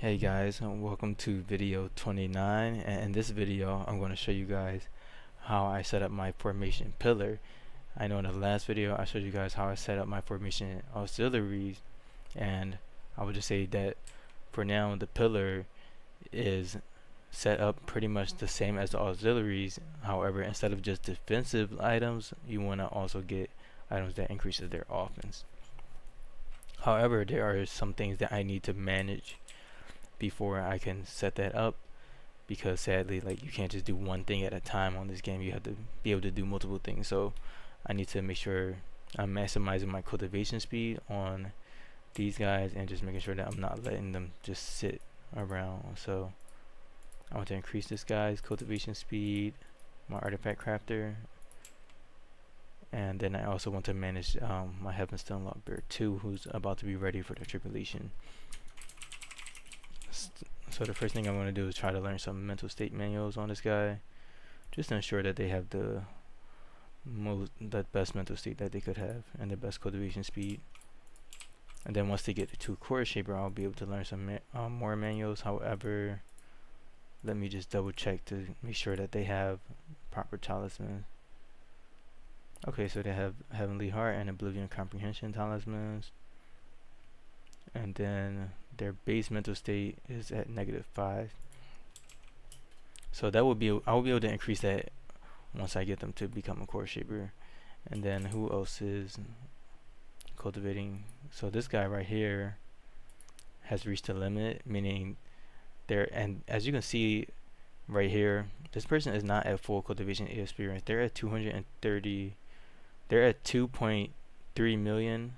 Hey guys, and welcome to video 29, and in this video I'm going to show you guys how I set up my formation pillar. I know in the last video I showed you guys how I set up my formation auxiliaries, and I would just say that for now the pillar is set up pretty much the same as the auxiliaries. However, instead of just defensive items, you want to also get items that increases their offense. However, there are some things that I need to manage before I can set that up, because sadly, like, you can't just do one thing at a time on this game. You have to be able to do multiple things. So I need to make sure I'm maximizing my cultivation speed on these guys and just making sure that I'm not letting them just sit around. So I want to increase this guy's cultivation speed, my artifact crafter, and then I also want to manage my Heavenstone Lockbearer 2, who's about to be ready for the tribulation. So the first thing I'm going to do is try to learn some mental state manuals on this guy, just to ensure that they have the best mental state that they could have and the best cultivation speed. And then once they get to core shaper, I'll be able to learn some more manuals. However, let me just double check to make sure that they have proper talismans. Okay, so they have Heavenly Heart and Oblivion Comprehension talismans, and then their base mental state is at -5. So that would be, I will be able to increase that once I get them to become a core shaper. And then who else is cultivating? So this guy right here has reached the limit, meaning and as you can see right here, this person is not at full cultivation experience. They're at 230. They're at 2.3 million,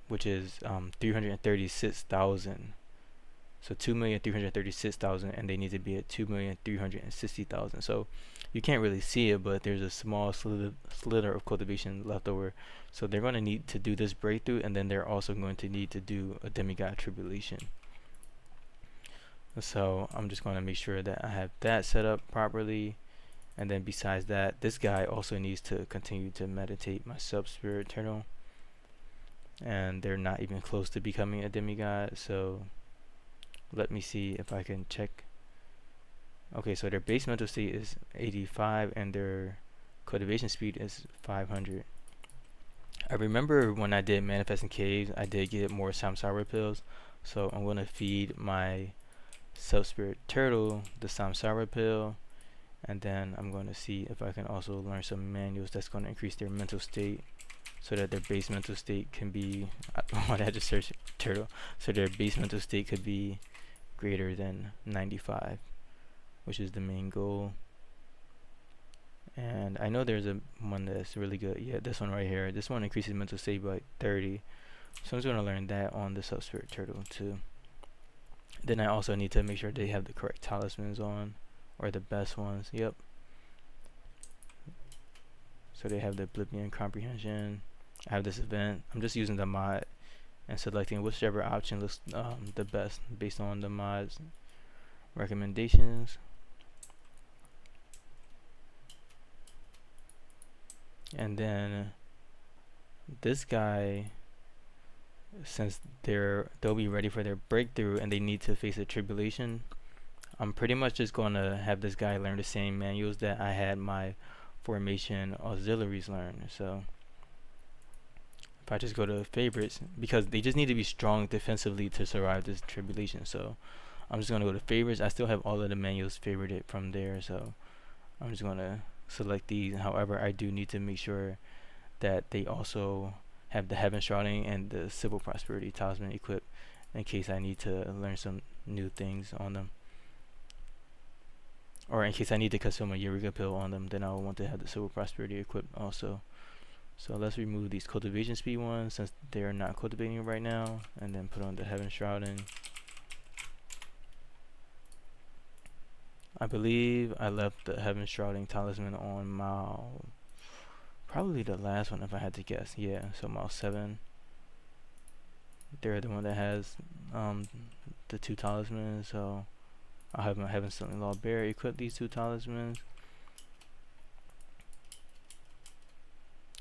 which is 336,000. So 2,336,000, and they need to be at 2,360,000. So you can't really see it, but there's a small slither of cultivation left over. So they're going to need to do this breakthrough, and then they're also going to need to do a demigod tribulation. So I'm just going to make sure that I have that set up properly. And then besides that, this guy also needs to continue to meditate my sub-spirit turtle, and they're not even close to becoming a demigod. So let me see if I can check. Okay, so their base mental state is 85 and their cultivation speed is 500. I remember when I did Manifesting Caves, I did get more samsara pills. So I'm going to feed my sub-spirit turtle the samsara pill, and then I'm going to see if I can also learn some manuals that's going to increase their mental state, so that their base mental state can be, I had to search turtle, so their base mental state could be greater than 95, which is the main goal. And I know there's a one that's really good. Yeah, this one right here. This one increases mental state by 30. So I'm just going to learn that on the sub-spirit turtle too. Then I also need to make sure they have the correct talismans on, or the best ones. Yep. So they have the Oblivion Comprehension. I have this event. I'm just using the mod and selecting whichever option looks the best based on the mod's recommendations. And then this guy, since they'll be ready for their breakthrough and they need to face a tribulation, I'm pretty much just going to have this guy learn the same manuals that I had my formation auxiliaries learn. So if I just go to favorites, because they just need to be strong defensively to survive this tribulation, so I'm just going to go to favorites. I still have all of the manuals favorited from there, so I'm just going to select these. However, I do need to make sure that they also have the Heaven Shrouding and the Civil Prosperity Talisman equipped, in case I need to learn some new things on them, or in case I need to consume a Eureka pill on them. Then I will want to have the Civil Prosperity equipped also. So let's remove these cultivation speed ones, since they are not cultivating right now, and then put on the Heaven Shrouding. I believe I left the Heaven Shrouding talisman on Mile, probably the last one if I had to guess. Yeah, so Mile 7. They're the one that has the 2 talismans, so I'll have my Heavenstone Lockbearer equip these 2 talismans.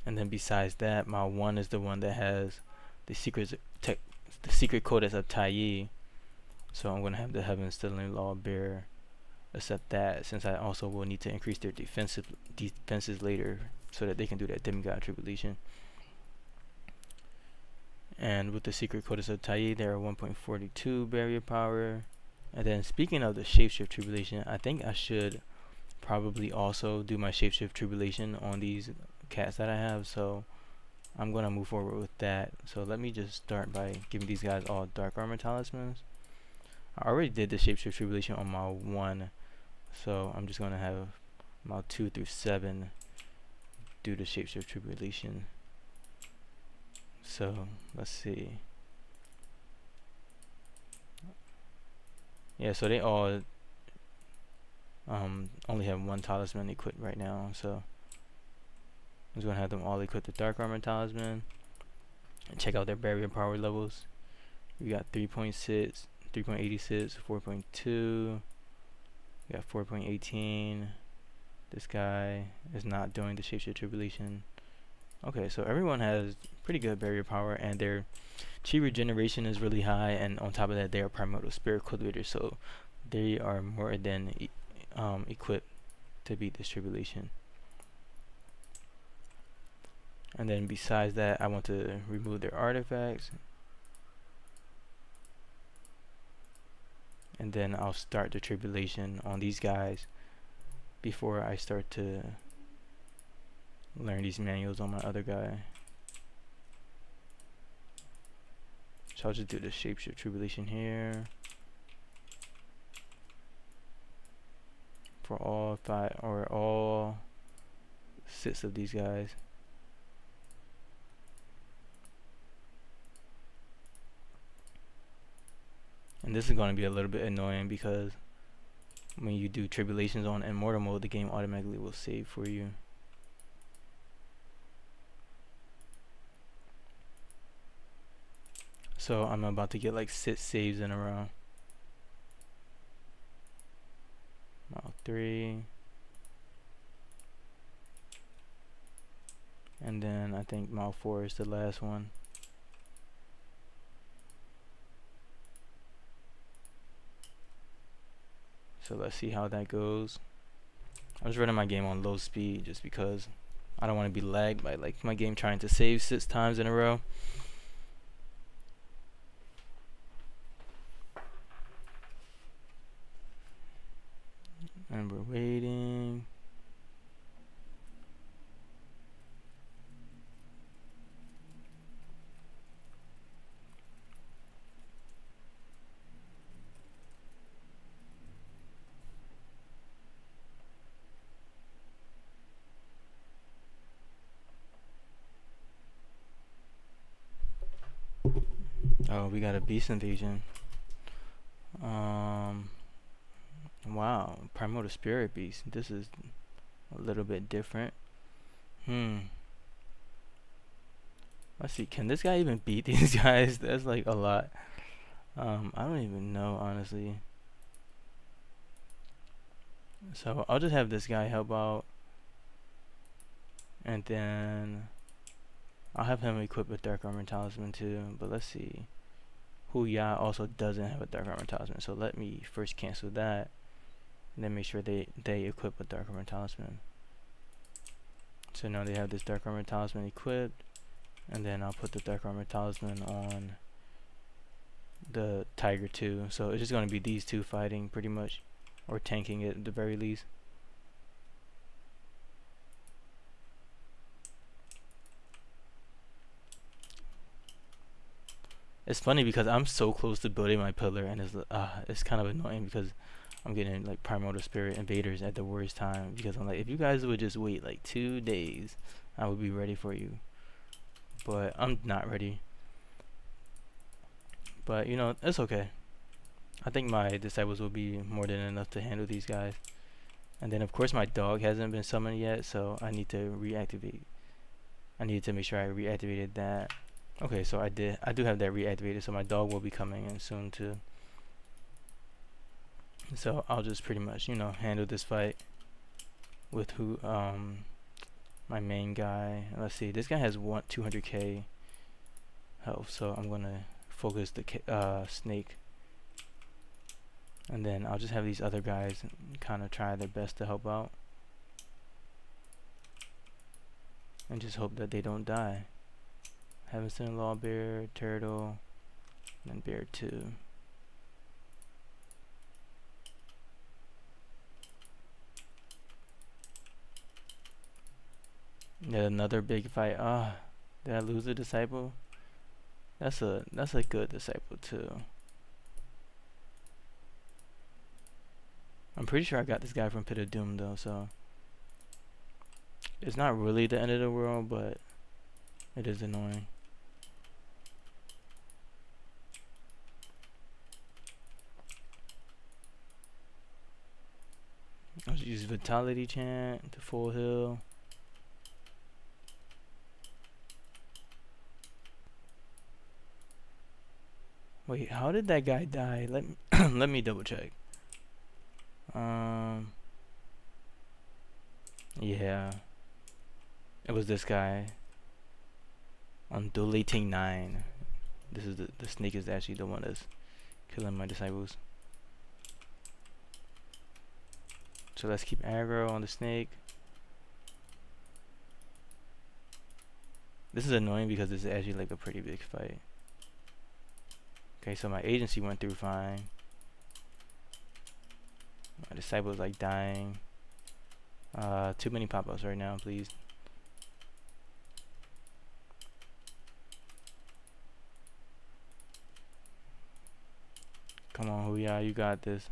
And then besides that, Mile 1 is the one that has the secret codex of Taiyi, So I'm gonna have the Heaven Stealing Law Bear accept that, since I also will need to increase their defenses later so that they can do that Demigod Tribulation. And with the Secret Codex of Tai, they're 1.42 barrier power. And then speaking of the Shapeshift Tribulation, I think I should probably also do my Shapeshift Tribulation on these cats that I have. So I'm going to move forward with that. So let me just start by giving these guys all Dark Armor Talismans. I already did the Shapeshift Tribulation on my 1. So I'm just going to have my 2 through 7 do the Shapeshift Tribulation. So let's see. Yeah, so they all only have 1 talisman equipped right now, so I'm just gonna have them all equip the Dark Armor Talisman and check out their barrier power levels. We got 3.6, 3.86, 4.2, we got 4.18. This guy is not doing the Shapeshift Tribulation. Okay, so everyone has pretty good barrier power, and their chi regeneration is really high, and on top of that, they are primordial spirit cultivators, so they are more than equipped to beat this tribulation. And then besides that, I want to remove their artifacts, and then I'll start the tribulation on these guys before I start to learn these manuals on my other guy. So I'll just do the Shapeshift Tribulation here for all 5 or all 6 of these guys. And this is going to be a little bit annoying because when you do tribulations on immortal mode, the game automatically will save for you. So I'm about to get like 6 saves in a row. Mile 3. And then I think mile 4 is the last one. So let's see how that goes. I was running my game on low speed just because I don't want to be lagged by like my game trying to save 6 times in a row. And we're waiting. Oh, we got a beast invasion. Wow, Primordial Spirit Beast. This is a little bit different. Let's see, can this guy even beat these guys? That's like a lot. I don't even know, honestly. So I'll just have this guy help out, and then I'll have him equipped with Dark Armor Talisman too. But let's see, Huya also doesn't have a Dark Armor Talisman, so let me first cancel that, and then make sure they equip with Dark Armor Talisman. So now they have this Dark Armor Talisman equipped, and then I'll put the Dark Armor Talisman on the Tiger too. So it's just going to be these two fighting pretty much, or tanking it at the very least. It's funny because I'm so close to building my pillar, and it's kind of annoying because I'm getting like Primordial Spirit invaders at the worst time, because I'm like, if you guys would just wait like 2 days, I would be ready for you. But I'm not ready. But you know, it's okay. I think my disciples will be more than enough to handle these guys. And then of course my dog hasn't been summoned yet, so I need to reactivate. I need to make sure I reactivated that. Okay, so I do have that reactivated, so my dog will be coming in soon too. So I'll just pretty much, you know, handle this fight with my main guy. Let's see, this guy has 200k health, so I'm gonna focus the snake And then I'll just have these other guys kind of try their best to help out. And just hope that they don't die. Haven't seen Law Bear, Turtle, and Bear 2. Yeah, another big fight. Ah, did I lose a disciple? That's a good disciple too. I'm pretty sure I got this guy from Pit of Doom though, so it's not really the end of the world, but it is annoying. I'll just use Vitality Chant to full heal. Wait, how did that guy die? Let me let me double check. Yeah, it was this guy. Undulating 9. This is the snake is actually the one that's killing my disciples. So let's keep aggro on the snake. This is annoying because this is actually like a pretty big fight. Okay, so my agency went through fine. My disciple is like dying. Too many pop-ups right now, please. Come on, Huya, you got this.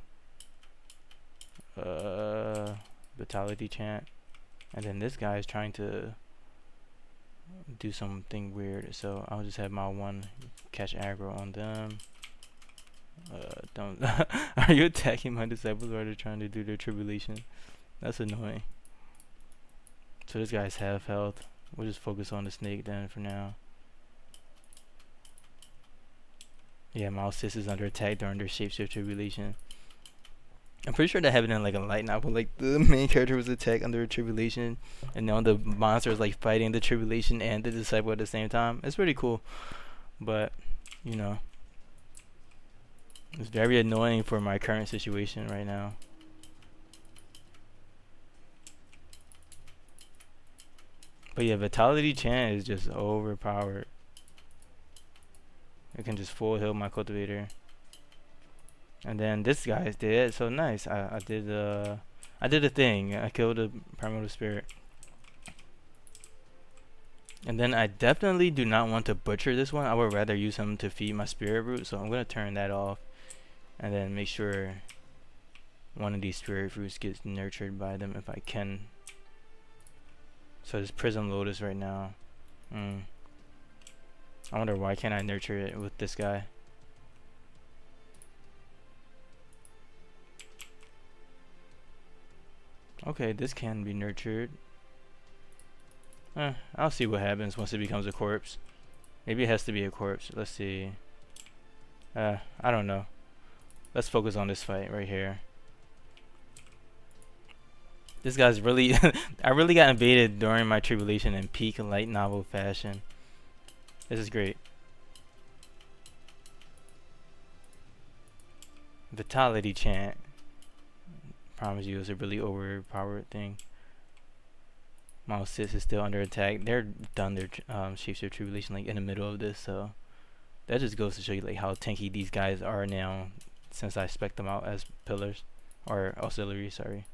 Vitality Chant. And then this guy is trying to do something weird, so I'll just have my one catch aggro on them. Don't are you attacking my disciples while they're trying to do their tribulation? That's annoying. So this guy's half health. We'll just focus on the snake then for now. Yeah, my sis is under attack during their shapeshift tribulation. I'm pretty sure that happened in like a light novel. Like the main character was attacked under a tribulation, and now the monster is like fighting the tribulation and the disciple at the same time. It's pretty cool, but you know, it's very annoying for my current situation right now. But yeah, Vitality Chant is just overpowered. I can just full heal my cultivator. And then this guy's dead, so nice. I did a thing. I killed a primordial spirit. And then I definitely do not want to butcher this one. I would rather use him to feed my spirit root, so I'm gonna turn that off. And then make sure one of these spirit roots gets nurtured by them if I can. So this Prism Lotus right now. I wonder why can't I nurture it with this guy. Okay, this can be nurtured. I'll see what happens once it becomes a corpse. Maybe it has to be a corpse. Let's see. I don't know. Let's focus on this fight right here. This guy's really... I really got invaded during my tribulation in peak light novel fashion. This is great. Vitality Chant. Promise you, it's a really overpowered thing. My sis is still under attack. They're done their shapeshifter tribulation like in the middle of this, so that just goes to show you like how tanky these guys are now, since I spec them out as pillars or auxiliaries. Sorry,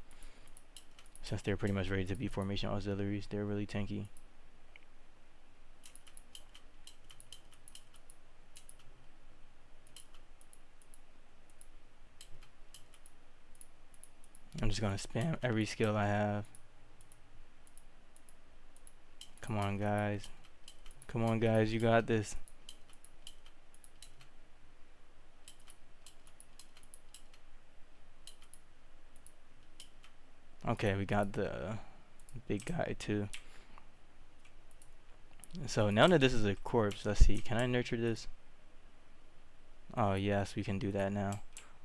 since they're pretty much ready to be formation auxiliaries, they're really tanky. I'm just gonna spam every skill I have. Come on, guys. Come on, guys. You got this. Okay, we got the big guy too. So now that this is a corpse, let's see. Can I nurture this? Oh, yes, we can do that now.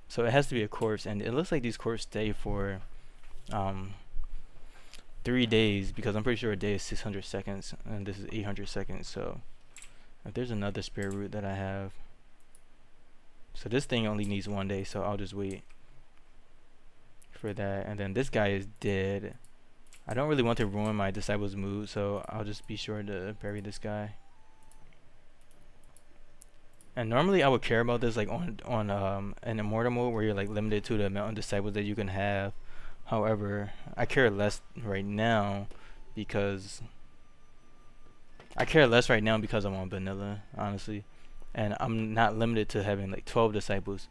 So it has to be a corpse, and it looks like these corpses stay for 3 days, because I'm pretty sure a day is 600 seconds and this is 800 seconds. So if there's another spirit root that I have, so this thing only needs 1 day, so I'll just wait. for that. And then this guy is dead. I don't really want to ruin my disciple's mood, so I'll just be sure to bury this guy. And normally I would care about this like on an immortal mode where you're like limited to the amount of disciples that you can have. However, I care less right now because I'm on vanilla, honestly, and I'm not limited to having like 12 disciples.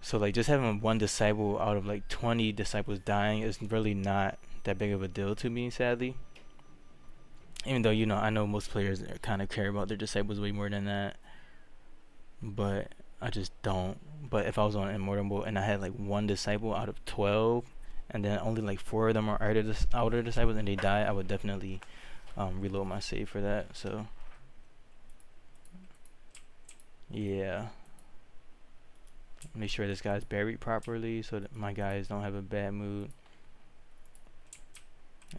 So like just having one disciple out of like 20 disciples dying is really not that big of a deal to me, sadly. Even though, you know, I know most players kind of care about their disciples way more than that, but I just don't. But if I was on immortal mode and I had like one disciple out of 12, and then only like 4 of them are outer disciples and they die, I would definitely reload my save for that. So yeah, make sure this guy's buried properly so that my guys don't have a bad mood.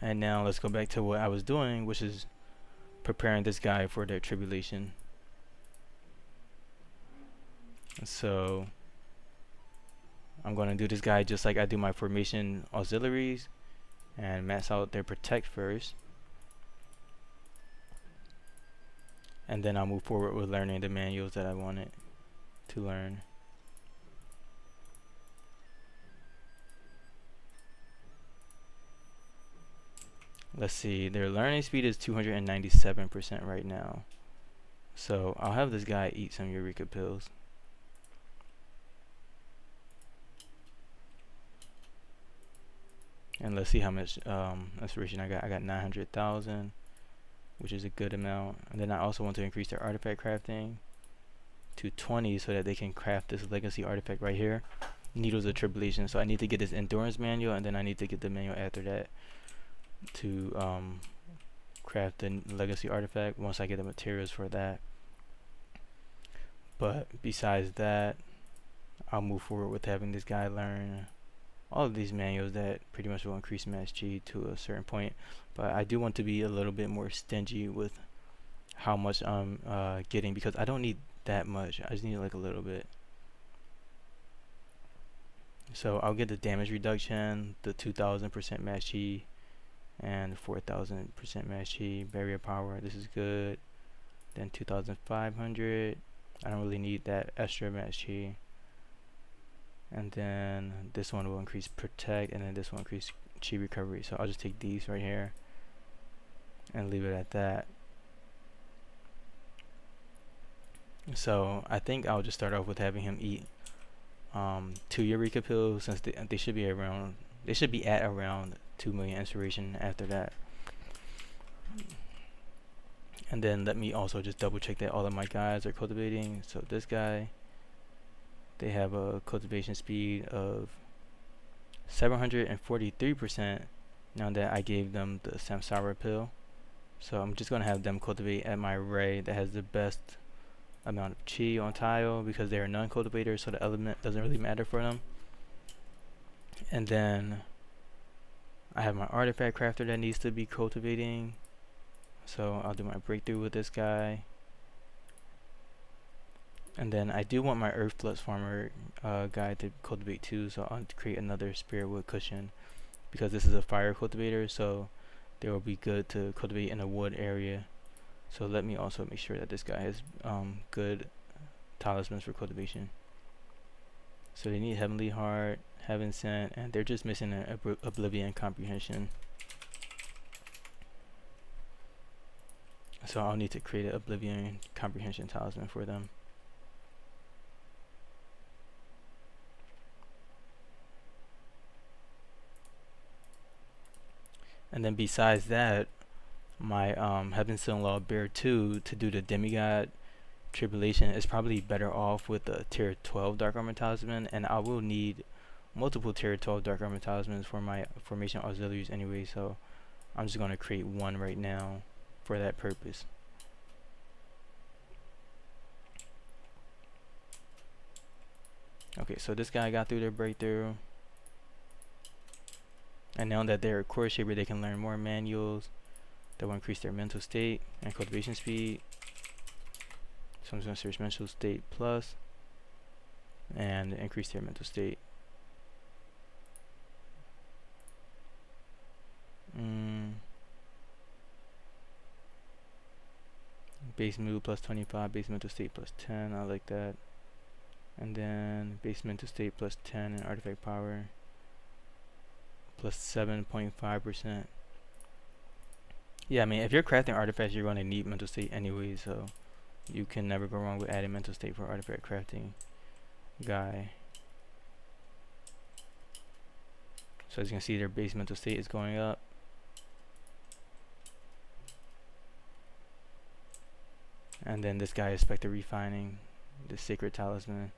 And now let's go back to what I was doing, which is preparing this guy for their tribulation. So I'm going to do this guy just like I do my formation auxiliaries and max out their protect first. And then I'll move forward with learning the manuals that I wanted to learn. Let's see, their learning speed is 297% right now. So I'll have this guy eat some Eureka pills. And let's see how much inspiration I got. I got 900,000, which is a good amount. And then I also want to increase their artifact crafting to 20 so that they can craft this legacy artifact right here, Needles of Tribulation. So I need to get this endurance manual, and then I need to get the manual after that to craft the legacy artifact once I get the materials for that. But besides that, I'll move forward with having this guy learn all of these manuals that pretty much will increase Max G to a certain point. But I do want to be a little bit more stingy with how much I'm getting, because I don't need that much. I just need like a little bit. So I'll get the damage reduction, the 2000% Max G, and 4000% Max G. Barrier power, this is good. Then 2500. I don't really need that extra Max G. And then this one will increase protect, and then this will increase chi recovery. So I'll just take these right here and leave it at that. So I think I'll just start off with having him eat 2 Eureka pills, since they should be at around 2 million inspiration after that. And then let me also just double check that all of my guys are cultivating. So this guy, they have a cultivation speed of 743% now that I gave them the Samsara pill. So I'm just going to have them cultivate at my array that has the best amount of chi on tile, because they are non-cultivators, so the element doesn't really matter for them. And then I have my artifact crafter that needs to be cultivating, so I'll do my breakthrough with this guy. And then I do want my Earth Flux Farmer guy to cultivate too, so I'll create another Spirit Wood cushion, because this is a fire cultivator, so they will be good to cultivate in a wood area. So let me also make sure that this guy has good talismans for cultivation. So they need Heavenly Heart, Heaven Sent, and they're just missing an Oblivion Comprehension. So I'll need to create an Oblivion Comprehension talisman for them. And then besides that, my Heaven Sent Law Bear 2 to do the Demigod Tribulation is probably better off with the tier 12 Dark Armor Talisman, and I will need multiple tier 12 Dark Armor Talismans for my formation auxiliaries anyway, so I'm just going to create one right now for that purpose. Okay, so this guy got through their breakthrough, and now that they're a core shaper, they can learn more manuals that will increase their mental state and cultivation speed. So I'm just going to search mental state plus and increase their mental state. base mood plus 25, base mental state plus 10. I like that. And then base mental state plus 10 and artifact power plus 7.5%. Yeah, I mean, if you're crafting artifacts, you're going to need mental state anyway, so you can never go wrong with adding mental state for artifact crafting guy. So as you can see, their base mental state is going up. And then this guy is Spectre Refining, the Sacred Talisman.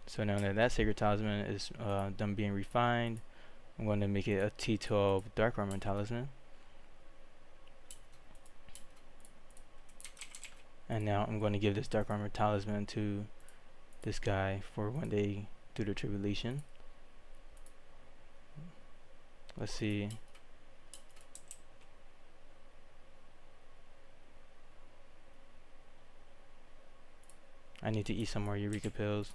So now that that Sacred Talisman is done being refined, I'm going to make it a T12 Dark Armor Talisman. And now I'm going to give this Dark Armor Talisman to this guy for when they do the tribulation. Let's see. I need to eat some more Eureka pills.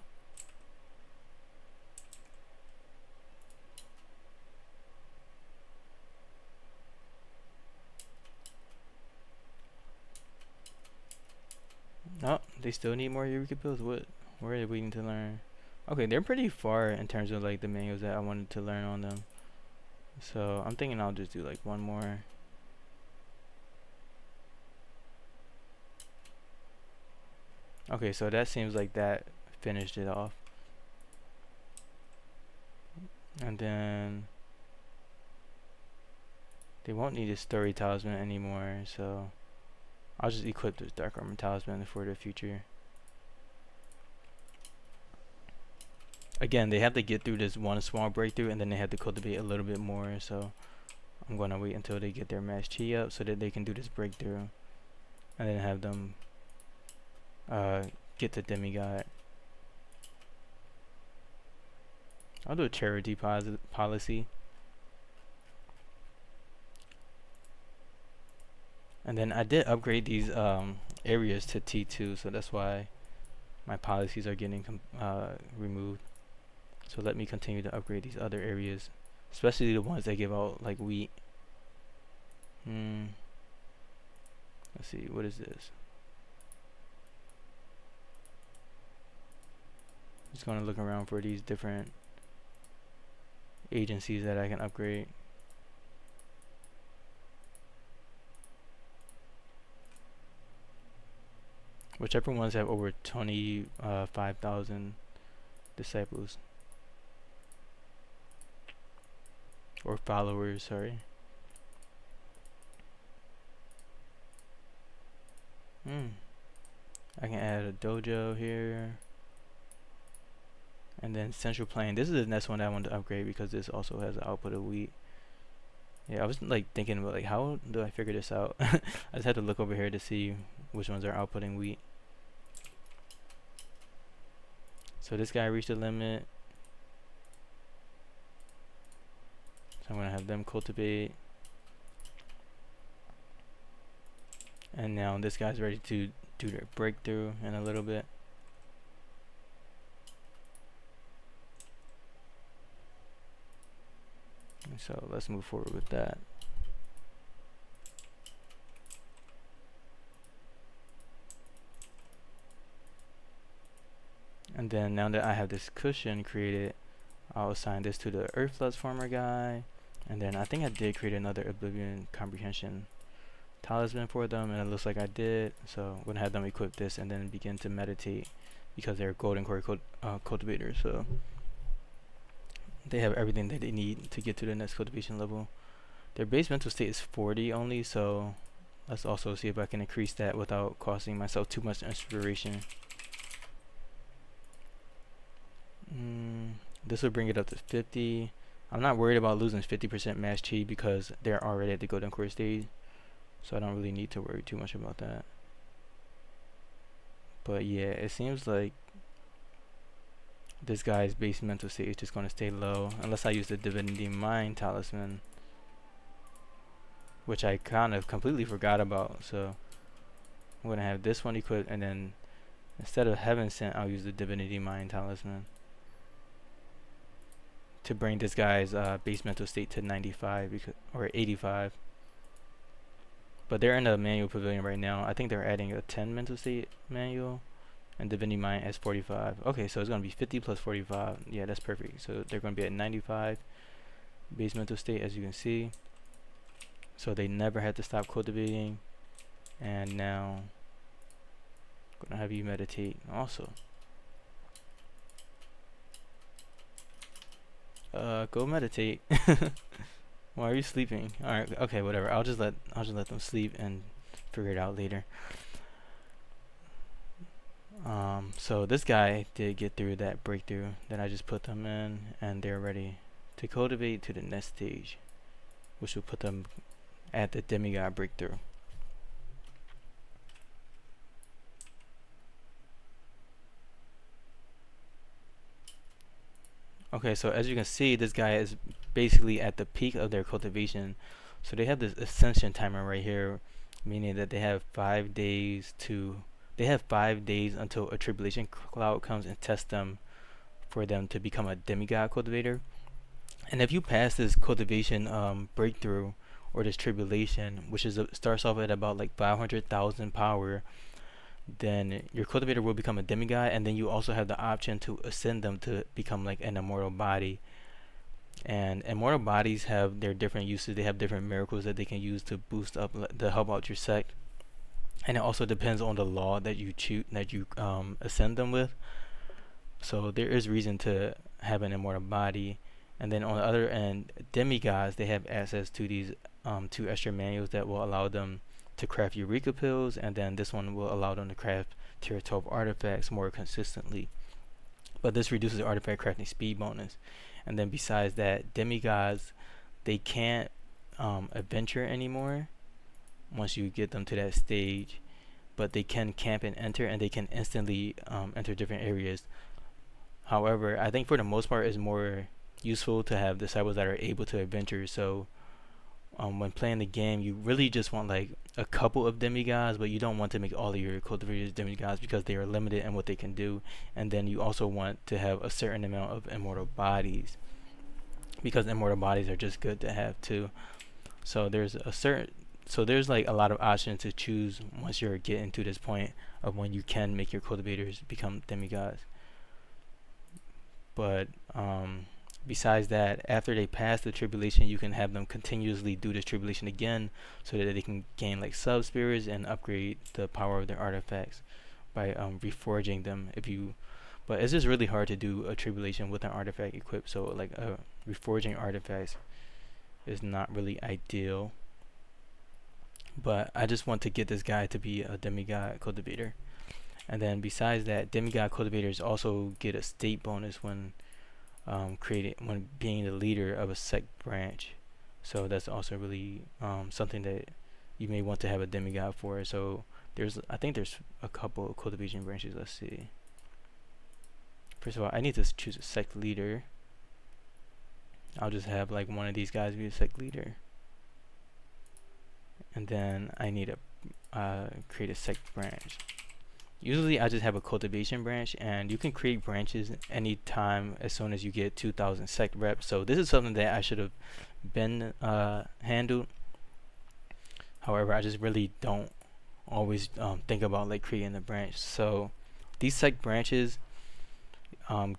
Oh, they still need more Eureka pills? What? Where are they waiting to learn? Okay, they're pretty far in terms of like the manuals that I wanted to learn on them. So I'm thinking I'll just do like one more. Okay, so that seems like that finished it off. And then they won't need a story talisman anymore, so I'll just equip this Dark Armor Talisman for the future. Again, they have to get through this one small breakthrough, and then they have to cultivate a little bit more, so I'm going to wait until they get their Mass Chi up so that they can do this breakthrough. And then have them get the demigod. I'll do a charity policy. And then I did upgrade these areas to T2, so that's why my policies are getting removed. So let me continue to upgrade these other areas, especially the ones that give out like wheat. Let's see, what is this? Just going to look around for these different agencies that I can upgrade. Whichever ones have over 25,000 disciples or followers, sorry. I can add a dojo here. And then Central Plain. This is the next one that I want to upgrade because this also has an output of wheat. Yeah, I was like thinking about like how do I figure this out? I just had to look over here to see which ones are outputting wheat. So this guy reached the limit. So I'm gonna have them cultivate. And now this guy's ready to do their breakthrough in a little bit. So let's move forward with that. And then now that I have this cushion created, I'll assign this to the Earth Flux Farmer guy. And then I think I did create another Oblivion Comprehension talisman for them, and it looks like I did. So I'm going to have them equip this and then begin to meditate because they're Golden Core cultivators. So they have everything that they need to get to the next cultivation level. Their base mental state is 40 only, so let's also see if I can increase that without costing myself too much inspiration. This will bring it up to 50. I'm not worried about losing 50% Mass Chi because they're already at the Golden Core stage, so I don't really need to worry too much about that. But yeah, it seems like this guy's base mental state is just going to stay low unless I use the Divinity Mind talisman, which I kind of completely forgot about. So I'm going to have this one equipped, and then instead of Heaven Sent, I'll use the Divinity Mind talisman to bring this guy's base mental state to 95 or 85. But they're in a manual pavilion right now. I think they're adding a 10 mental state manual, and divinity mind as 45. Okay, so it's gonna be 50 plus 45. Yeah, that's perfect. So they're gonna be at 95 base mental state, as you can see. So they never had to stop cultivating, and now I'm gonna have you meditate also. Go meditate. Why are you sleeping? All right, okay, whatever. I'll just let them sleep and figure it out later. So this guy did get through that breakthrough. Then I just put them in, and they're ready to cultivate to the next stage, which will put them at the demigod breakthrough. Okay, so as you can see, this guy is basically at the peak of their cultivation. So they have this ascension timer right here, meaning that they have 5 days until a tribulation cloud comes and tests them for them to become a demigod cultivator. And if you pass this cultivation breakthrough or this tribulation, which starts off at about like 500,000 power, then your cultivator will become a demigod, and then you also have the option to ascend them to become like an immortal body. And immortal bodies have their different uses. They have different miracles that they can use to boost up, to help out your sect. And it also depends on the law that you choose, that you ascend them with. So there is reason to have an immortal body. And then on the other end, demigods, they have access to these 2 extra manuals that will allow them to craft Eureka pills, and then this one will allow them to craft tier 12 artifacts more consistently. But this reduces the artifact crafting speed bonus. And then besides that, demigods, they can't adventure anymore once you get them to that stage, but they can camp and enter, and they can instantly enter different areas. However, I think for the most part, it's more useful to have disciples that are able to adventure. So when playing the game, you really just want like a couple of demigods, but you don't want to make all of your cultivators demigods because they are limited in what they can do. And then you also want to have a certain amount of immortal bodies, because immortal bodies are just good to have too. So there's like a lot of options to choose once you're getting to this point of when you can make your cultivators become demigods. But besides that, after they pass the tribulation, you can have them continuously do this tribulation again, so that they can gain like sub spirits and upgrade the power of their artifacts by reforging them. But it's just really hard to do a tribulation with an artifact equipped, so like reforging artifacts is not really ideal. But I just want to get this guy to be a demigod cultivator. And then besides that, demigod cultivators also get a state bonus when when being the leader of a sect branch. So that's also really something that you may want to have a demigod for. So I think there's a couple of cultivation branches. Let's see. First of all, I need to choose a sect leader. I'll just have like one of these guys be a sect leader. And then I need to create a sect branch. Usually I just have a cultivation branch, and you can create branches anytime as soon as you get 2,000 sect reps. So this is something that I should have been handled. However, I just really don't always think about like creating a branch. So these sect branches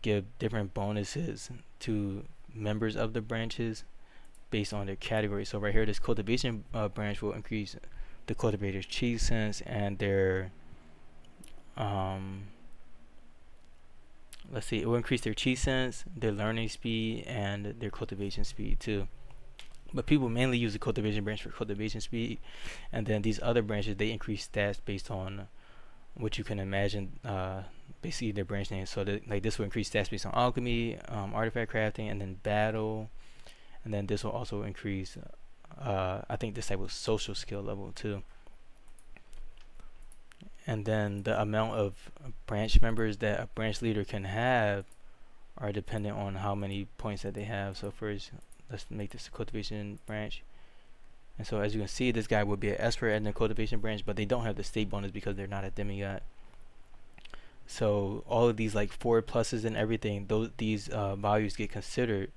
give different bonuses to members of the branches based on their category. So right here, this cultivation branch will increase the cultivator's chi sense and their let's see, it will increase their chi sense, their learning speed, and their cultivation speed too. But people mainly use the cultivation branch for cultivation speed, and then these other branches, they increase stats based on what you can imagine, basically their branch name. So that, like, this will increase stats based on alchemy, artifact crafting, and then battle, and then this will also increase I think this type of social skill level too. And then the amount of branch members that a branch leader can have are dependent on how many points that they have. So first, let's make this a cultivation branch. And so as you can see, this guy would be an expert in the cultivation branch, but they don't have the state bonus because they're not a demigod. So all of these like 4 pluses and everything, these values get considered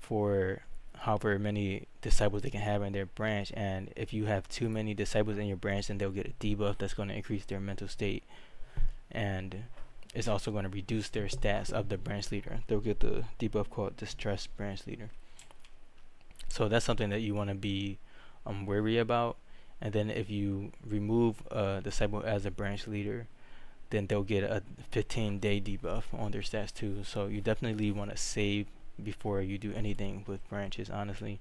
for however many disciples they can have in their branch, and if you have too many disciples in your branch, then they'll get a debuff that's going to increase their mental state, and it's also going to reduce their stats of the branch leader. They'll get the debuff called distressed branch leader. So that's something that you want to be wary about. And then if you remove a disciple as a branch leader, then they'll get a 15-day debuff on their stats too. So you definitely want to save before you do anything with branches, honestly.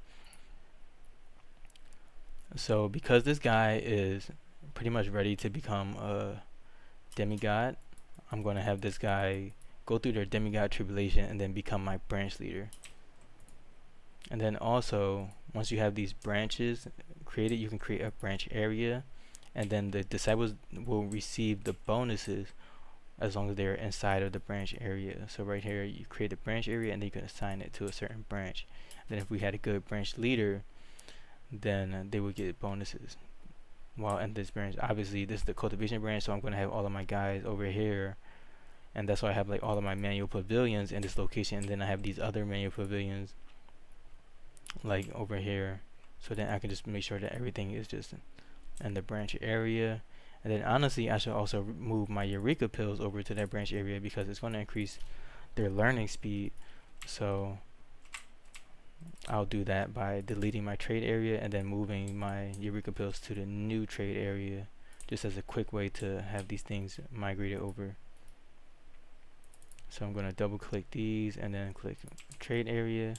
So because this guy is pretty much ready to become a demigod, I'm going to have this guy go through their demigod tribulation and then become my branch leader. And then also, once you have these branches created, you can create a branch area, and then the disciples will receive the bonuses as long as they're inside of the branch area. So right here, you create a branch area, and then you can assign it to a certain branch. Then if we had a good branch leader, then they would get bonuses while in this branch. Obviously, this is the cultivation branch, so I'm going to have all of my guys over here, and that's why I have like all of my manual pavilions in this location, and then I have these other manual pavilions like over here, so then I can just make sure that everything is just in the branch area. And then honestly, I should also move my Eureka pills over to that branch area because it's going to increase their learning speed. So I'll do that by deleting my trade area and then moving my Eureka pills to the new trade area, just as a quick way to have these things migrated over. So I'm going to double click these and then click trade area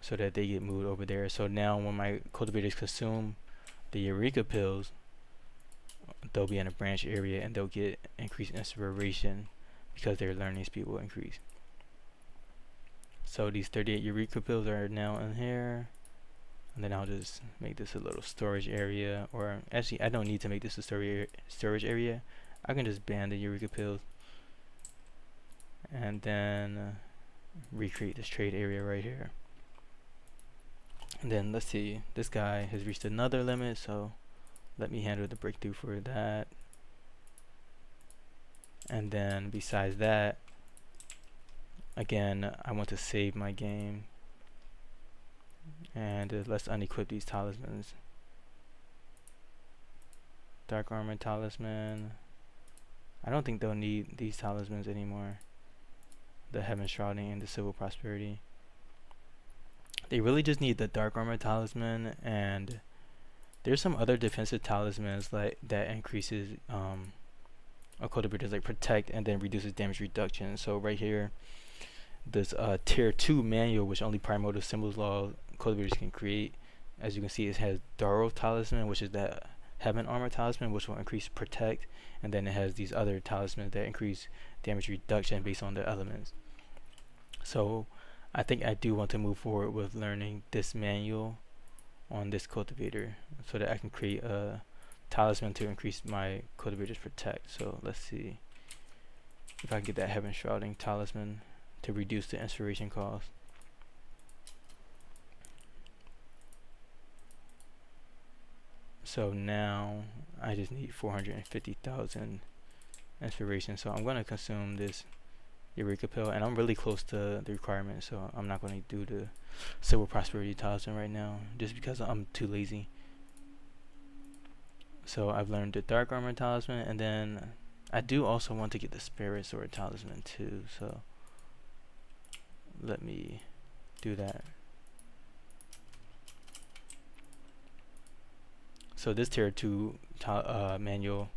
so that they get moved over there. So now when my cultivators consume the Eureka pills, they'll be in a branch area and they'll get increased inspiration because their learning speed will increase. So these 38 Eureka pills are now in here, and then I'll just make this a little storage area, or actually I don't need to make this a storage area. I can just ban the Eureka pills and then recreate this trade area right here. And then let's see, this guy has reached another limit, so let me handle the breakthrough for that. And then besides that, again, I want to save my game, and let's unequip these talismans. Dark armor talisman, I don't think they'll need these talismans anymore. The heaven shrouding and the civil prosperity. They really just need the dark armor talisman, and there's some other defensive talismans like that increases a cultivator's like protect and then reduces damage reduction. So right here, this tier 2 manual, which only primordial symbols law cultivators can create. As you can see, it has Daro talisman, which is that heaven armor talisman, which will increase protect, and then it has these other talismans that increase damage reduction based on the elements. So I think I do want to move forward with learning this manual on this cultivator so that I can create a talisman to increase my cultivator's protect. So let's see if I can get that heaven shrouding talisman to reduce the inspiration cost. So now I just need 450,000 inspiration, so I'm going to consume this Eureka pill, and I'm really close to the requirement, so I'm not going to do the civil prosperity talisman right now just because I'm too lazy. So I've learned the dark armor talisman, and then I do also want to get the spirit sword talisman too, so let me do that. So this tier 2 manual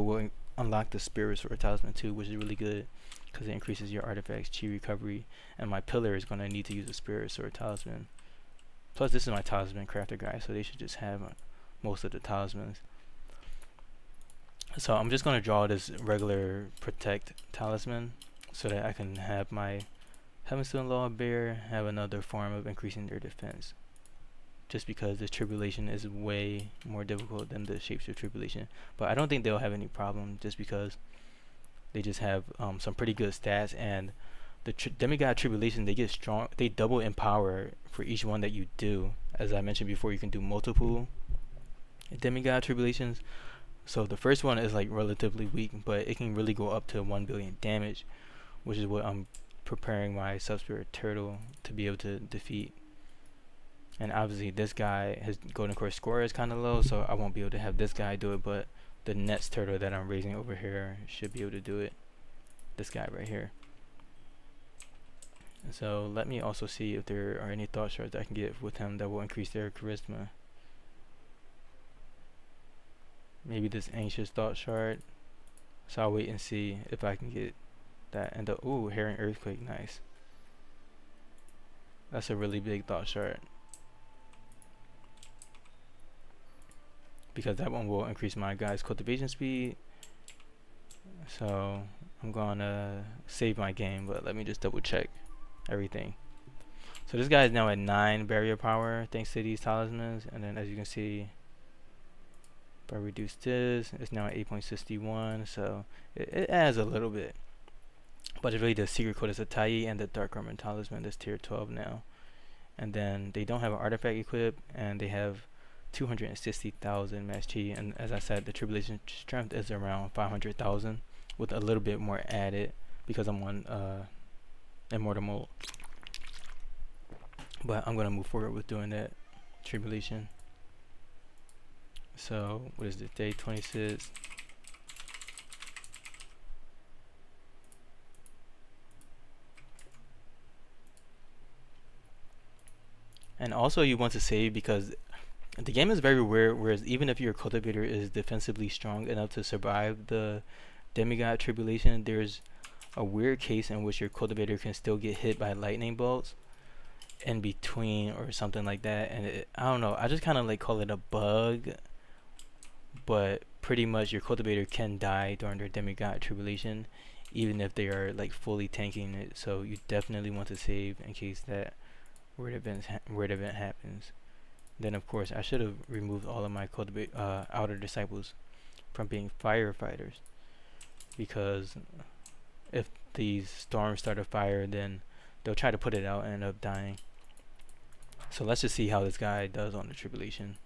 will unlock the spirit sword talisman too, which is really good because it increases your artifacts chi recovery, and my pillar is going to need to use a spirit sword talisman. Plus this is my talisman crafter guy, so they should just have most of the talismans. So I'm just going to draw this regular protect talisman so that I can have my Heavenstone Law Bear have another form of increasing their defense, just because this tribulation is way more difficult than the shapeshift tribulation. But I don't think they'll have any problem just because they just have some pretty good stats, and the demigod tribulation, they get strong, they double in power for each one that you do. As I mentioned before, you can do multiple demigod tribulations. So the first one is like relatively weak, but it can really go up to 1 billion damage, which is what I'm preparing my Sub-Spirit Turtle to be able to defeat. And obviously this guy, his golden core score is kind of low, so I won't be able to have this guy do it, but the next turtle that I'm raising over here should be able to do it. This guy right here. So let me also see if there are any thought shards I can get with him that will increase their charisma. Maybe this anxious thought shard. So I'll wait and see if I can get that. And the ooh, Herring Earthquake, nice. That's a really big thought shard, because that one will increase my guy's cultivation speed. So I'm gonna save my game, but let me just double check everything. So this guy is now at 9 barrier power thanks to these talismans, and then as you can see, if I reduce this, it's now at 8.61, so it adds a little bit. But it's really the secret code is a Tai and the Dark Armor talisman that's tier 12 now. And then they don't have an artifact equipped, and they have 260,000 max chi, and as I said, the tribulation strength is around 500,000 with a little bit more added because I'm on immortal mode. But I'm gonna move forward with doing that tribulation. So what is this, day 26? And also you want to save because the game is very weird, whereas even if your cultivator is defensively strong enough to survive the demigod tribulation, there's a weird case in which your cultivator can still get hit by lightning bolts in between or something like that. And I don't know, I just kind of like call it a bug, but pretty much your cultivator can die during their demigod tribulation even if they are like fully tanking it. So you definitely want to save in case that weird event happens. Then of course I should have removed all of my outer disciples from being firefighters, because if these storms start a fire, then they'll try to put it out and end up dying. So let's just see how this guy does on the tribulation.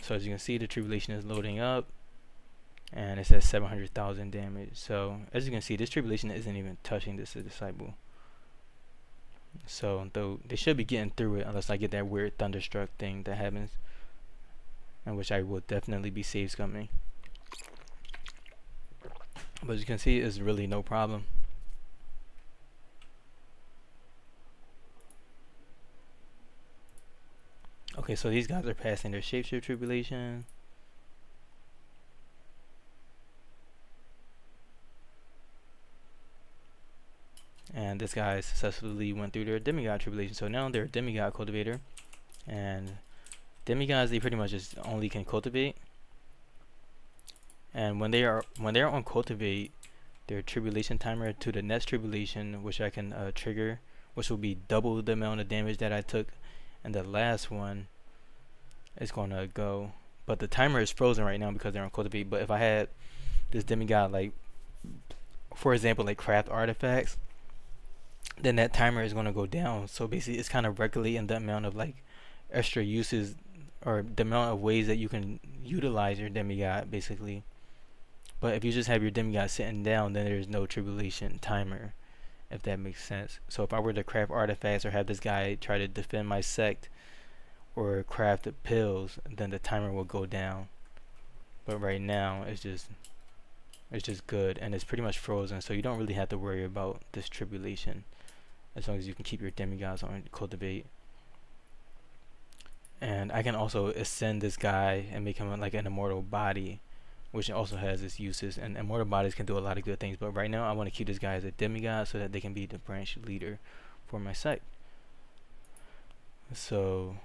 So as you can see, the tribulation is loading up, and it says 700,000 damage. So as you can see, this tribulation isn't even touching this disciple. So though they should be getting through it, unless I get that weird thunderstruck thing that happens, in which I will definitely be save scumming. But as you can see, it's really no problem. Okay, so these guys are passing their shapeshift tribulation. And this guy successfully went through their demigod tribulation. So now they're a demigod cultivator. And demigods, they pretty much just only can cultivate. And when they are on cultivate, their tribulation timer to the next tribulation, which I can trigger, which will be double the amount of damage that I took, and the last one is gonna go. But the timer is frozen right now because they're on cultivate. But if I had this demigod, like for example, like craft artifacts, then that timer is gonna go down. So basically, it's kind of regulating the amount of like extra uses, or the amount of ways that you can utilize your demigod, basically. But if you just have your demigod sitting down, then there's no tribulation timer, if that makes sense. So if I were to craft artifacts or have this guy try to defend my sect or craft the pills, then the timer will go down. But right now it's just good, and it's pretty much frozen, so you don't really have to worry about this tribulation as long as you can keep your demigods on cultivate. And I can also ascend this guy and make him like an immortal body, which also has its uses, and immortal bodies can do a lot of good things. But right now I want to keep this guy as a demigod so that they can be the branch leader for my site. So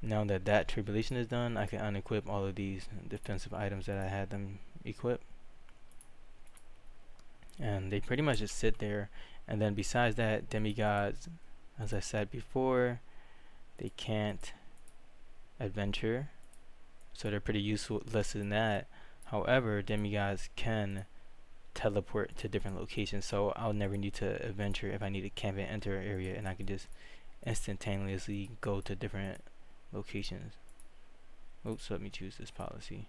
now that that tribulation is done, I can unequip all of these defensive items that I had them equip, and they pretty much just sit there. And then besides that, demigods, as I said before, they can't adventure, so they're pretty useless in that. However, demigods can teleport to different locations, so I'll never need to adventure if I need to camp and enter an area, and I can just instantaneously go to different locations. Oops, let me choose this policy.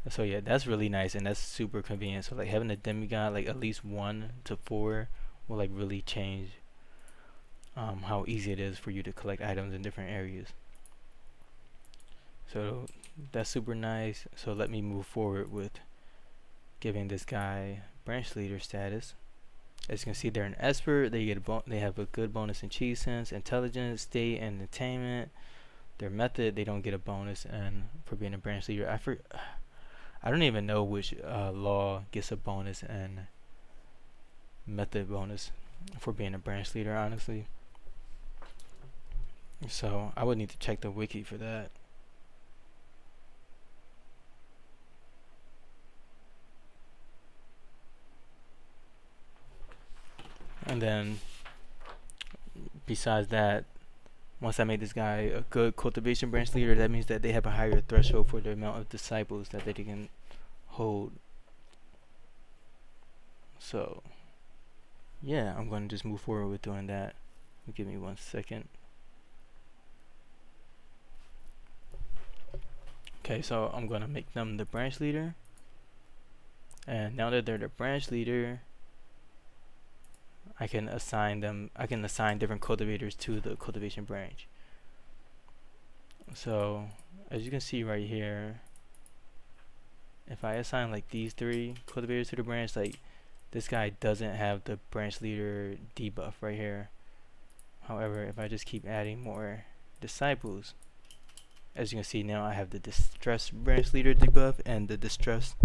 So yeah, that's really nice and that's super convenient. So like having a demigod like at least 1 to 4 will like really change how easy it is for you to collect items in different areas. So that's super nice. So let me move forward with giving this guy branch leader status. As you can see, they're an expert. They have a good bonus in cheese sense, intelligence, state, and attainment. Their method, they don't get a bonus, and for being a branch leader, I don't even know which law gets a bonus and method bonus for being a branch leader, honestly. So I would need to check the wiki for that. And then besides that, once I made this guy a good cultivation branch leader, that means that they have a higher threshold for the amount of disciples that they can hold. So yeah, I'm going to just move forward with doing that. Give me 1 second. Okay, so I'm going to make them the branch leader. And now that they're the branch leader, I can assign different cultivators to the cultivation branch. So as you can see right here, if I assign like these 3 cultivators to the branch, like this guy doesn't have the branch leader debuff right here. However, if I just keep adding more disciples, as you can see now I have the distress branch leader debuff, and the distress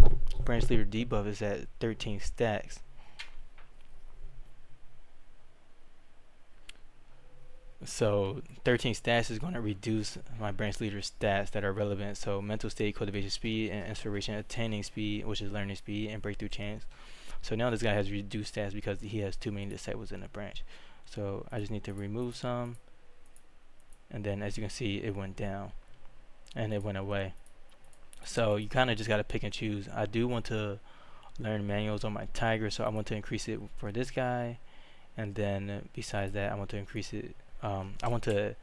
branch leader debuff is at 13 stacks. So 13 stats is going to reduce my branch leader stats that are relevant. So mental state, cultivation speed, and inspiration attaining speed, which is learning speed, and breakthrough chance. So now this guy has reduced stats because he has too many disciples in the branch. So I just need to remove some, and then as you can see it went down and it went away. So you kind of just got to pick and choose. I do want to learn manuals on my tiger, so I want to increase it for this guy, and then besides that I want to increase it. I want to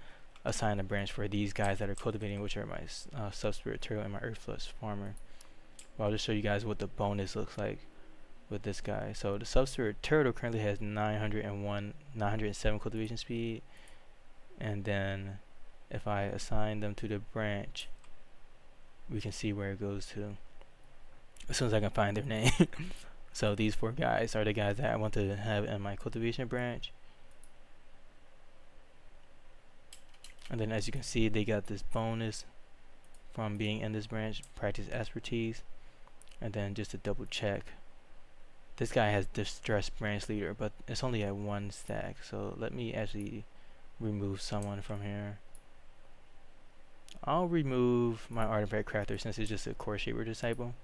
assign a branch for these guys that are cultivating, which are my sub-spirit turtle and my earth flush farmer. Well, I'll just show you guys what the bonus looks like with this guy. So the sub-spirit turtle currently has 907 cultivation speed, and then if I assign them to the branch, we can see where it goes to as soon as I can find their name. So these 4 guys are the guys that I want to have in my cultivation branch. And then as you can see, they got this bonus from being in this branch, practice expertise. And then just to double check, this guy has distress branch leader, but it's only at 1 stack. So let me actually remove someone from here. I'll remove my artifact crafter since it's just a core shaper disciple.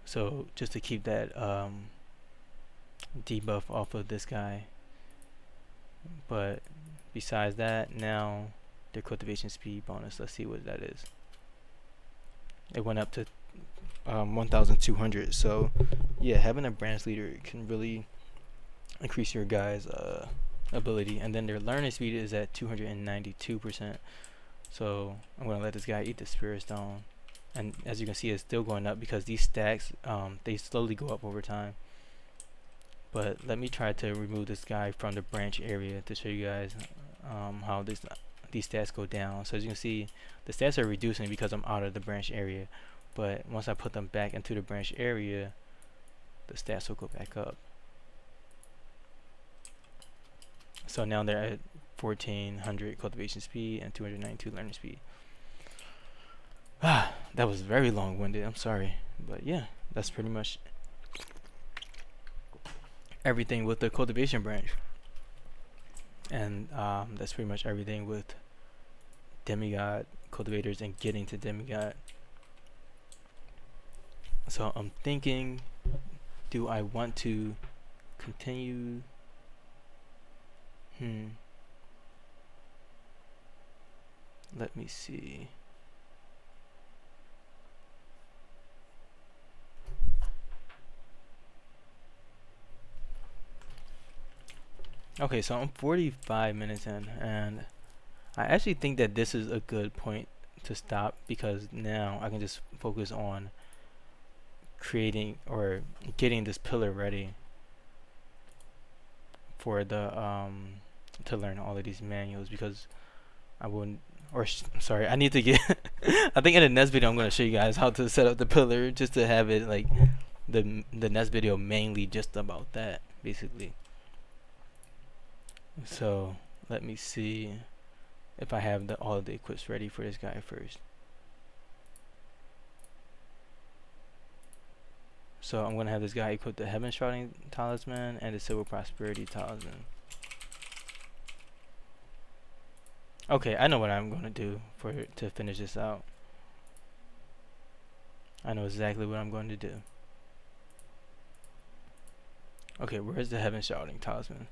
So just to keep that debuff off of this guy. But besides that, now their cultivation speed bonus, let's see what that is. It went up to 1,200. So yeah, having a branch leader can really increase your guys' ability. And then their learning speed is at 292%. So I'm gonna let this guy eat the spirit stone, and as you can see it's still going up because these stacks they slowly go up over time. But let me try to remove this guy from the branch area to show you guys how these stats go down. So as you can see, the stats are reducing because I'm out of the branch area, but once I put them back into the branch area, the stats will go back up. So now they're at 1400 cultivation speed and 292 learning speed. That was very long-winded, I'm sorry, but yeah, that's pretty much everything with the cultivation branch. And that's pretty much everything with demigod cultivators and getting to demigod. So I'm thinking, do I want to continue? Let me see. Okay, so I'm 45 minutes in, and I actually think that this is a good point to stop, because now I can just focus on creating or getting this pillar ready for the to learn all of these manuals, because I wouldn't, or sorry, I need to get I think in the next video I'm going to show you guys how to set up the pillar, just to have it like the next video mainly just about that basically. So let me see if I have all of the equips ready for this guy first. So I'm going to have this guy equip the Heaven Shrouding Talisman and the Silver Prosperity Talisman. Okay, I know what I'm going to do to finish this out. I know exactly what I'm going to do. Okay, where's the Heaven Shrouding Talisman?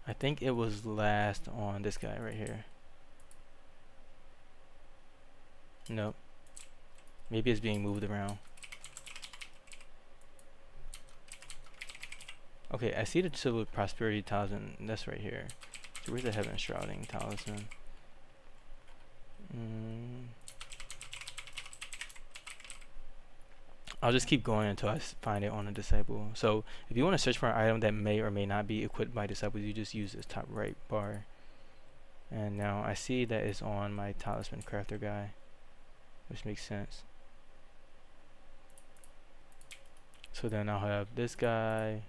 I think it was last on this guy right here. Nope. Maybe it's being moved around. Okay, I see the Silver Prosperity Talisman. That's right here. So where's the Heaven Shrouding Talisman? I'll just keep going until I find it on a disciple. So if you want to search for an item that may or may not be equipped by disciples, you just use this top right bar. And now I see that it's on my Talisman Crafter guy, which makes sense. So then I'll have this guy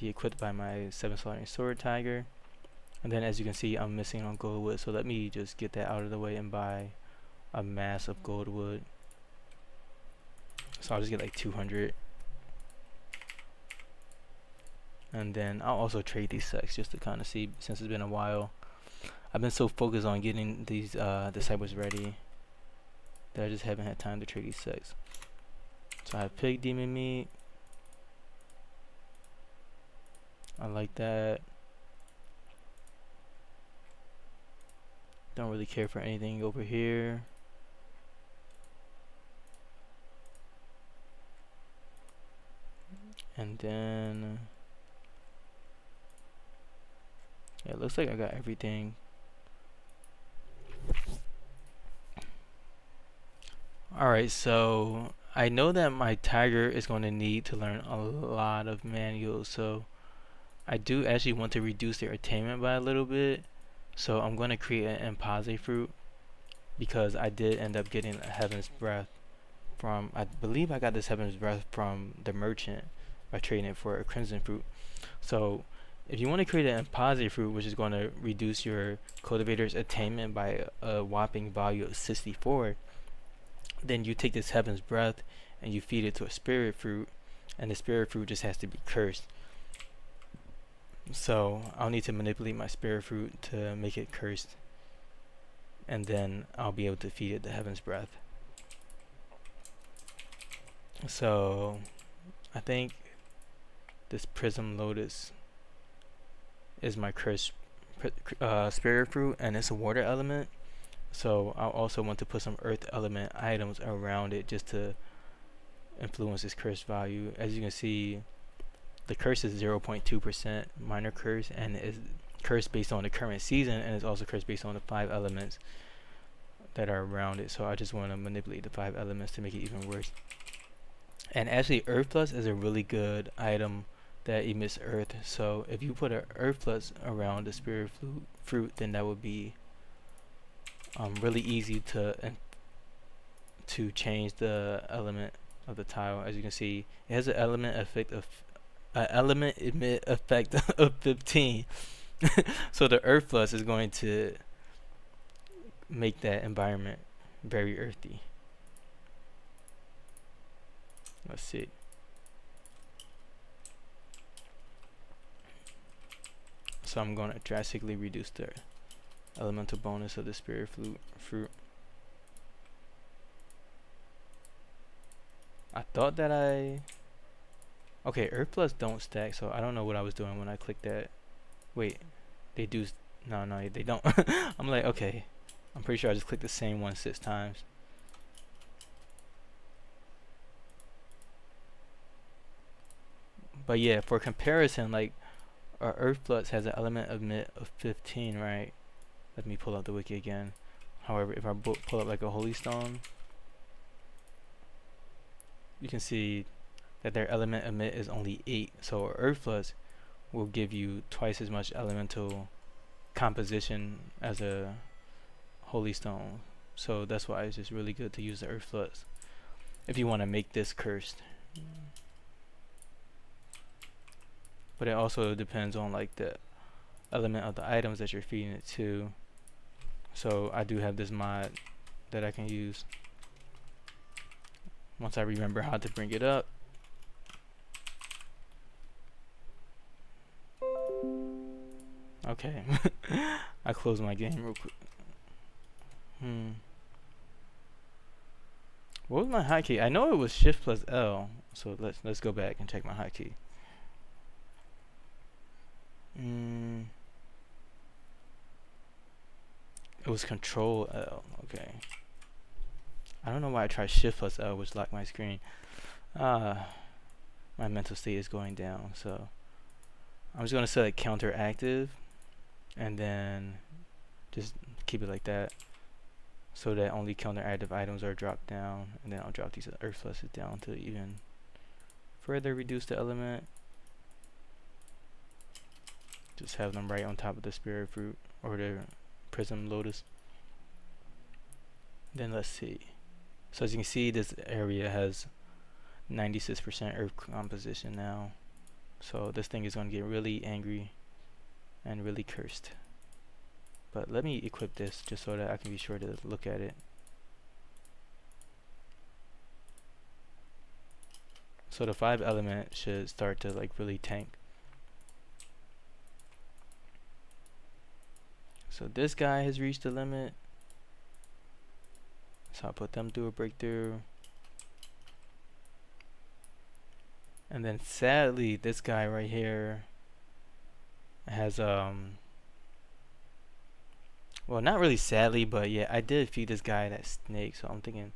be equipped by my 7 Slaughtering Sword Tiger. And then as you can see, I'm missing on Goldwood, so let me just get that out of the way and buy a mass of Goldwood. So I'll just get like 200. And then I'll also trade these sets just to kind of see, since it's been a while. I've been so focused on getting these disciples ready that I just haven't had time to trade these sets. So I have Pig Demon Meat. I like that. Don't really care for anything over here. And then yeah, it looks like I got everything. Alright, so I know that my tiger is going to need to learn a lot of manuals, so I do actually want to reduce their attainment by a little bit. So I'm going to create an Impaze fruit, because I did end up getting a Heaven's Breath from, I believe I got this Heaven's Breath from the merchant by trading it for a Crimson Fruit. So if you want to create an Impaze fruit, which is going to reduce your cultivator's attainment by a whopping value of 64, then you take this Heaven's Breath and you feed it to a Spirit Fruit, and the Spirit Fruit just has to be cursed. So I'll need to manipulate my Spirit Fruit to make it cursed, and then I'll be able to feed it the Heaven's Breath. So I think this Prism Lotus is my cursed Spirit Fruit, and it's a water element. So I'll also want to put some earth element items around it just to influence its curse value. As you can see, the curse is 0.2% minor curse, and is cursed based on the current season, and it's also cursed based on the 5 elements that are around it. So I just want to manipulate the 5 elements to make it even worse. And actually, Earth Plus is a really good item that emits earth. So if you put an Earth Plus around the Spirit Fruit, then that would be really easy to change the element of the tile. As you can see, it has an element emit effect of 15. So the Earth Plus is going to make that environment very earthy. Let's see. So I'm going to drastically reduce the elemental bonus of the Spirit Fruit. I thought that okay, Earth Plus don't stack, so I don't know what I was doing when I clicked that. Wait, they do. No, they don't. I'm like, okay, I'm pretty sure I just clicked the same one 6 times. But yeah, for comparison, like our Earth Plus has an element emit of 15, right? Let me pull up the wiki again. However, if I pull up like a holy stone, you can see that their element emit is only 8. So Earth Plus will give you twice as much elemental composition as a holy stone. So that's why it's just really good to use the Earth Plus if you want to make this cursed. But it also depends on like the element of the items that you're feeding it to. So I do have this mod that I can use once I remember how to bring it up. Okay. I closed my game real quick. What was my hotkey? I know it was Shift plus L. So let's go back and check my hotkey. It was Control L. Okay. I don't know why I tried Shift plus L, which locked my screen. My mental state is going down, so I'm just gonna select counter active, and then just keep it like that, so that only counter active items are dropped down, and then I'll drop these Earth Flushes down to even further reduce the element. Just have them right on top of the Spirit Fruit or the Prism Lotus. Then let's see. So as you can see, this area has 96% earth composition now. So this thing is going to get really angry and really cursed. But let me equip this just so that I can be sure to look at it. So the 5 element should start to like really tank. So this guy has reached the limit. So I'll put them through a breakthrough. And then sadly, this guy right here has well, not really sadly, but yeah, I did feed this guy that snake, so I'm thinking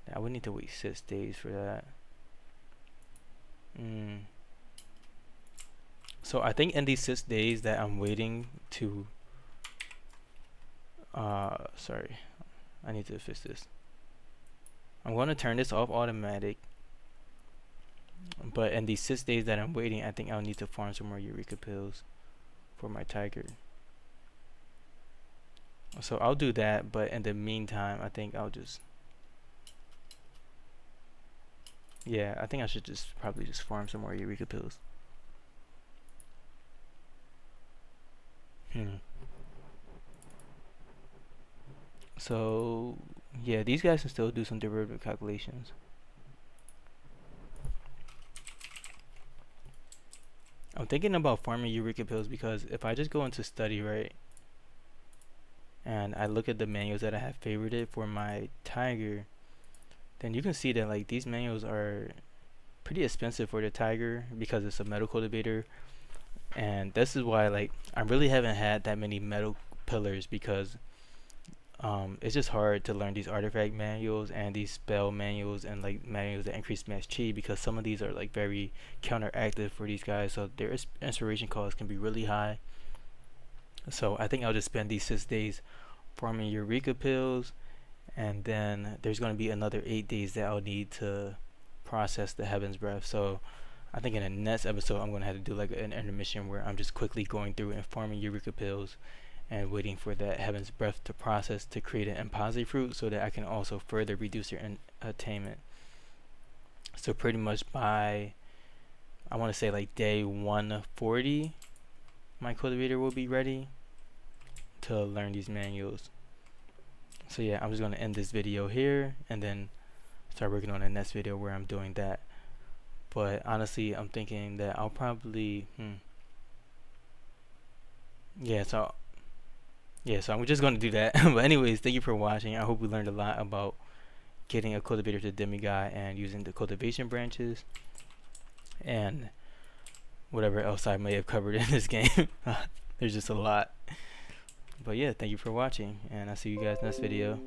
that I would need to wait 6 days for that. So I think in these 6 days that I'm waiting to sorry, I need to fix this. I'm going to turn this off automatic, but in these 6 days that I'm waiting, I think I'll need to farm some more Eureka pills for my tiger. So I'll do that, but in the meantime, I think I'll just, yeah, I think I should just probably just farm some more Eureka pills. So yeah, these guys can still do some derivative calculations. I'm thinking about farming Eureka pills because if I just go into study, right, and I look at the manuals that I have favorited for my tiger, then you can see that like these manuals are pretty expensive for the tiger because it's a metal cultivator. And this is why like I really haven't had that many metal pillars, because it's just hard to learn these artifact manuals and these spell manuals and like manuals that increase match chi, because some of these are like very counteractive for these guys, so their inspiration costs can be really high. So I think I'll just spend these 6 days farming Eureka pills, and then there's going to be another 8 days that I'll need to process the Heaven's Breath. So I think in the next episode I'm going to have to do like an intermission where I'm just quickly going through and farming Eureka pills and waiting for that Heaven's Breath to process to create an Imposi fruit, so that I can also further reduce their attainment. So pretty much by, I want to say like day 140, my cultivator will be ready to learn these manuals. So yeah, I'm just going to end this video here and then start working on the next video where I'm doing that. But honestly, I'm thinking that I'll probably so I'm just going to do that. But anyways, thank you for watching. I hope we learned a lot about getting a cultivator to demigod and using the cultivation branches and whatever else I may have covered in this game. There's just a lot. But yeah, thank you for watching, and I'll see you guys next video.